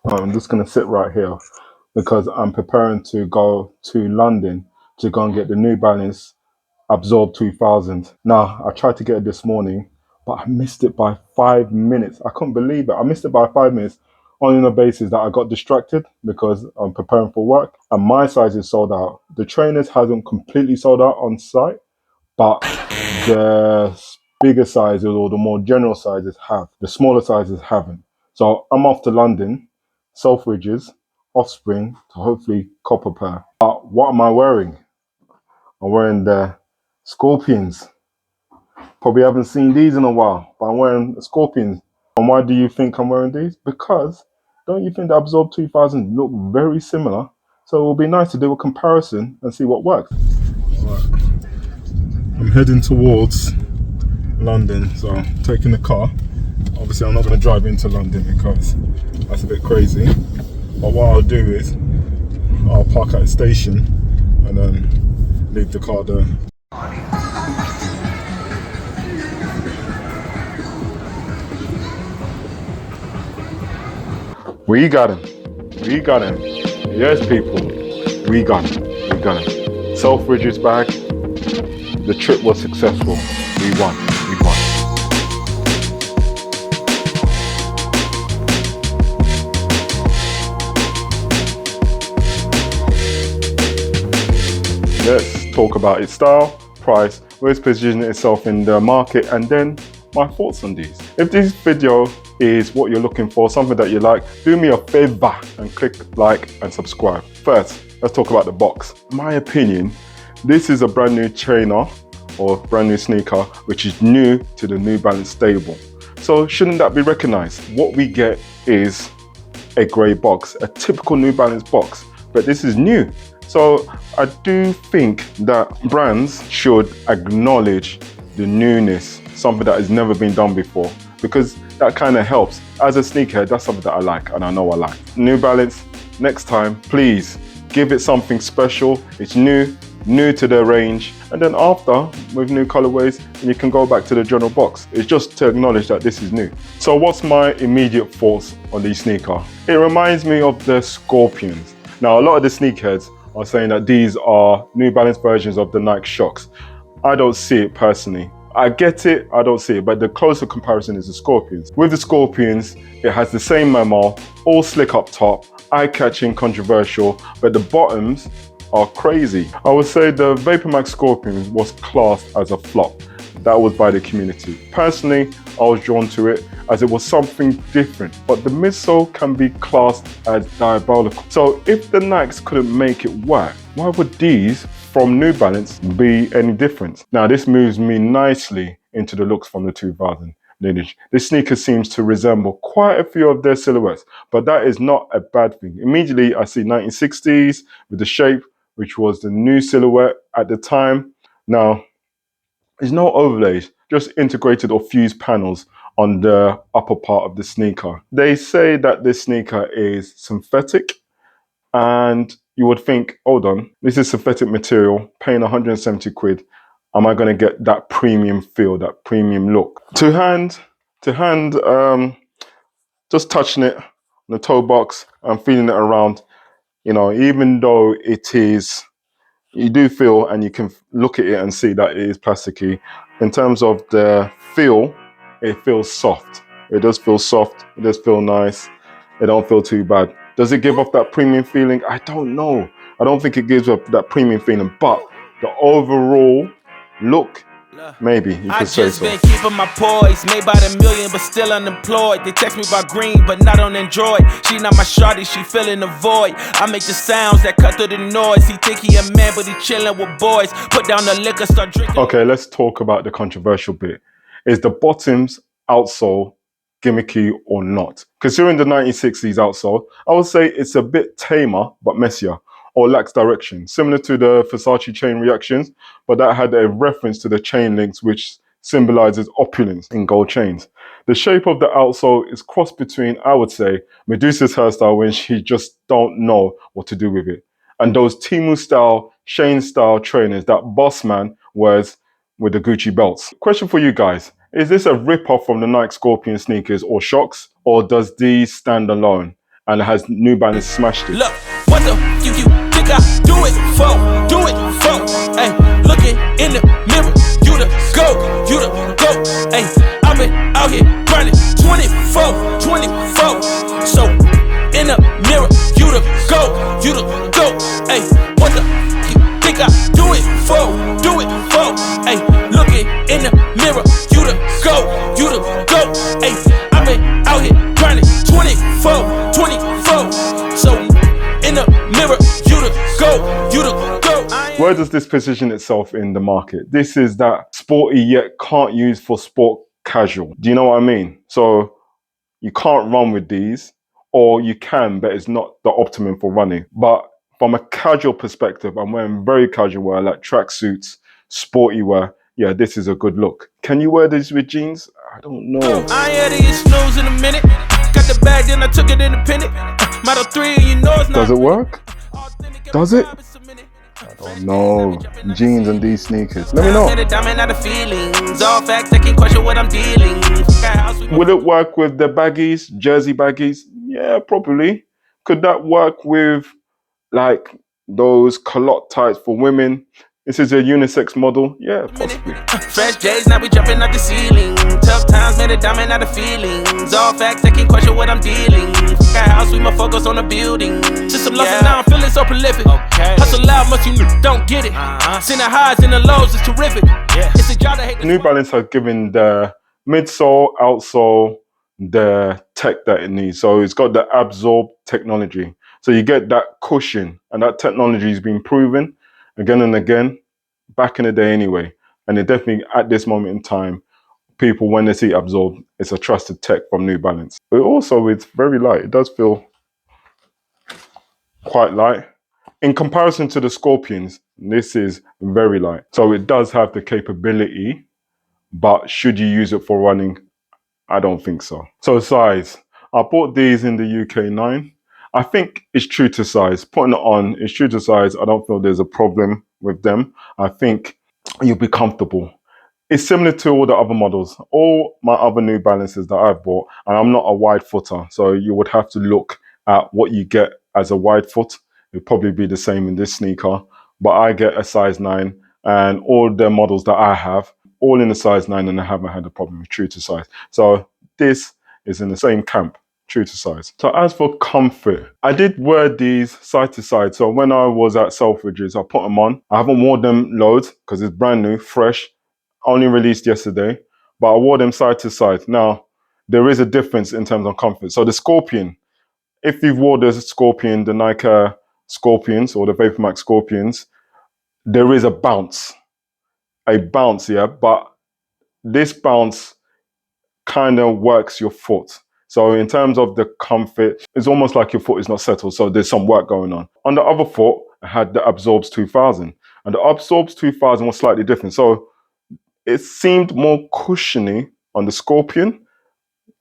I'm just going to sit right here because I'm preparing to go to London to go and get the New Balance ABZORB 2000. Now, I tried to get it this morning, but I missed it by 5 minutes. I couldn't believe it. I missed it by 5 minutes only on the basis that I got distracted because I'm preparing for work and my size is sold out. The trainers hasn't completely sold out on site, but the bigger sizes or the more general sizes have. The smaller sizes haven't. So I'm off to London, Selfridges, Offspring to hopefully cop a pair. But what am I wearing? I'm wearing the Scorpions. Probably haven't seen these in a while, but I'm wearing the Scorpions. And why do you think I'm wearing these? Because don't you think the ABZORB 2000 look very similar? So it will be nice to do a comparison and see what works. Right. I'm heading towards London, so I'm taking the car. Obviously I'm not going to drive into London because that's a bit crazy, but what I'll do is I'll park at a station and then leave the car there. We got him. We got him. Yes, people. We got him. We got him. Selfridges back. The trip was successful. We won. We won. Let's talk about its style, price, where it's positioning itself in the market, and then my thoughts on these. If this video is what you're looking for, something that you like, do me a favor and click like and subscribe. First, let's talk about the box. In my opinion, this is a brand new trainer or brand new sneaker, which is new to the New Balance stable. So shouldn't that be recognized? What we get is a grey box, a typical New Balance box, but this is new. So I do think that brands should acknowledge the newness, something that has never been done before, because that kind of helps. As a sneakerhead, that's something that I like and I know I like. New Balance, next time, please give it something special. It's new to the range, and then after, with new colorways, you can go back to the general box. It's just to acknowledge that this is new. So what's my immediate thoughts on these sneakers? It reminds me of the Scorpions. Now, a lot of the sneakerheads are saying that these are New Balance versions of the Nike Shocks. I don't see it personally. I get it, I don't see it, but the closer comparison is the Scorpions. With the Scorpions, it has the same memo, all slick up top, eye-catching, controversial, but the bottoms are crazy. I would say the VaporMax Scorpion was classed as a flop. That was by the community. Personally, I was drawn to it as it was something different, but the midsole can be classed as diabolical. So if the Nikes couldn't make it work, why would these from New Balance be any different? Now this moves me nicely into the looks from the 2000 lineage. This sneaker seems to resemble quite a few of their silhouettes, but that is not a bad thing. Immediately I see 1960s with the shape, which was the new silhouette at the time. Now, there's no overlays, just integrated or fused panels on the upper part of the sneaker. They say that this sneaker is synthetic, and you would think, hold on, this is synthetic material, paying 170 quid. Am I going to get that premium feel, that premium look? To hand, just touching it on the toe box and feeling it around, you know, even though it is, you do feel and you can look at it and see that it is plasticky. In terms of the feel, it feels soft. It does feel soft, it does feel nice. It don't feel too bad. Does it give off that premium feeling? I don't know. I don't think it gives off that premium feeling, but the overall look, maybe you could say so. I just been keeping my poise, made by the million but still unemployed. They text me about green but not on Android. She not my shawty, she filling the void. I make the sounds that cut through the noise. He think he a man but he chilling with boys. Put down the liquor, start drinking. Okay, let's talk about the controversial bit. Is the bottoms outsole gimmicky or not? Considering the 1960s outsole, I would say it's a bit tamer but messier, or lacks direction, similar to the Versace chain reactions, but that had a reference to the chain links, which symbolizes opulence in gold chains. The shape of the outsole is cross between, I would say, Medusa's hairstyle when she just don't know what to do with it, and those Timu style, Shane style trainers that Bossman wears with the Gucci belts. Question for you guys, is this a rip-off from the Nike Scorpion sneakers or Shocks, or does these stand alone? and it has New Balance smashed it. Look, what the you think I do it for? Do it for? Hey, looking in the mirror, you the GOAT, hey, I've been out here grinding 24. So in the mirror, you the GOAT, hey, what the you think I do it for? Do it for? Hey, looking in the mirror, you the GOAT, hey, I've been out here grinding 24. So in the mirror, you the GOAT. Where does this position itself in the market? This is that sporty yet can't use for sport casual. Do you know what I mean? So you can't run with these, or you can, but it's not the optimum for running. But from a casual perspective, I'm wearing very casual wear, like tracksuits, sporty wear. Yeah, this is a good look. Can you wear these with jeans? I don't know. I ain't had to eat snooze in a minute. Got the bag, then I took it independent. Model 3, you know it's not. Does it work? Does it? I don't know. Jeans and these sneakers. Let me know. Would it work with the baggies, jersey baggies? Yeah, probably. Could that work with like those culotte tights for women? This is a unisex model. Yeah, possibly. Fresh J's, now we jumping out the ceiling. Tough times made a diamond out of feelings. All facts, they can't question what I'm dealing. Got house, we more focus on the building. Just some losses now, I'm feeling so prolific. Hustle loud, much you don't get it. Seen the highs and the lows, it's terrific. It's a job that hate. New Balance has given the midsole, outsole, the tech that it needs. So it's got the ABZORB technology. So you get that cushion, and that technology has been proven again and again, back in the day anyway. And it definitely, at this moment in time, people, when they see ABZORB, it's a trusted tech from New Balance. But also, it's very light. It does feel quite light. In comparison to the Scorpions, this is very light. So it does have the capability, but should you use it for running? I don't think so. So size, I bought these in the UK 9. I think it's true to size. Putting it on is true to size. I don't feel there's a problem with them. I think you'll be comfortable. It's similar to all the other models. All my other New Balances that I've bought, and I'm not a wide footer, so you would have to look at what you get as a wide foot. It'd probably be the same in this sneaker, but I get a size 9, and all the models that I have, all in the size 9, and I haven't had a problem with true to size. So this is in the same camp, true to size. So as for comfort, I did wear these side to side. So when I was at Selfridges, I put them on. I haven't worn them loads because it's brand new, fresh, only released yesterday, but I wore them side to side. Now, there is a difference in terms of comfort. So the Scorpion, if you've worn the Scorpion, the Nike Scorpions or the VaporMax Scorpions, there is a bounce, yeah, but this bounce kind of works your foot. So in terms of the comfort, it's almost like your foot is not settled. So there's some work going on. On the other foot, I had the ABZORBs 2000, and the ABZORBs 2000 was slightly different. So it seemed more cushiony on the Scorpion,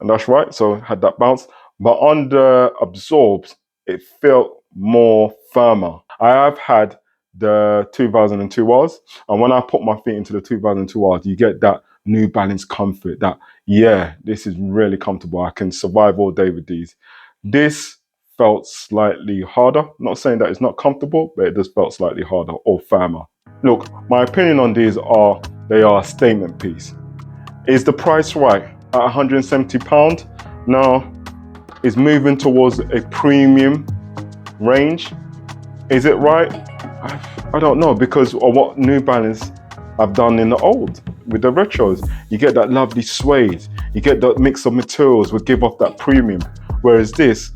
and that's right. So it had that bounce. But on the ABZORBs, it felt more firmer. I have had the 2002Rs, and when I put my feet into the 2002Rs, you get that New Balance comfort, that, yeah, this is really comfortable. I can survive all day with these. This felt slightly harder. I'm not saying that it's not comfortable, but it just felt slightly harder or firmer. Look, my opinion on these are, they are a statement piece. Is the price right? At £170, now it's moving towards a premium range. Is it right? I don't know, because of what New Balance have done in the old with the retros. You get that lovely suede, you get that mix of materials would give off that premium, whereas this,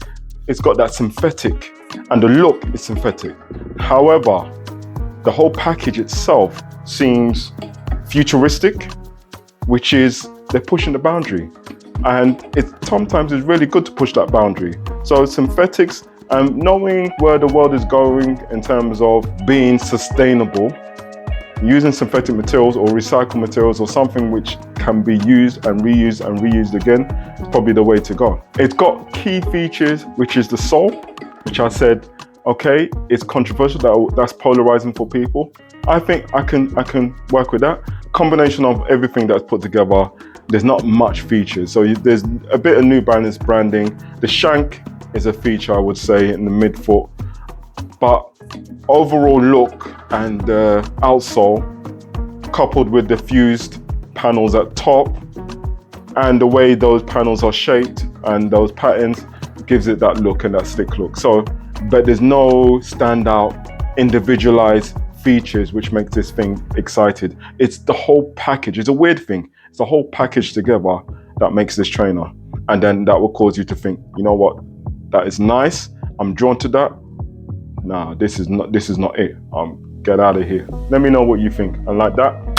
it's got that synthetic, and the look is synthetic. However, the whole package itself seems futuristic, which is, they're pushing the boundary, and it sometimes is really good to push that boundary. So synthetics, and knowing where the world is going in terms of being sustainable, using synthetic materials or recycled materials or something which can be used and reused again is probably the way to go. It's got key features, which is the sole, which I said, okay, it's controversial, that's polarizing for people. I think I can work with that. Combination of everything that's put together, there's not much features. So there's a bit of New Balance branding. The shank is a feature, I would say, in the midfoot. But overall look and the outsole, coupled with the fused panels at top and the way those panels are shaped and those patterns, gives it that look and that slick look. So, but there's no standout individualized features which makes this thing excited. It's the whole package. It's a weird thing. It's the whole package together that makes this trainer. And then that will cause you to think, you know what, that is nice. I'm drawn to that. Nah, this is not it. Get out of here. Let me know what you think. And like that,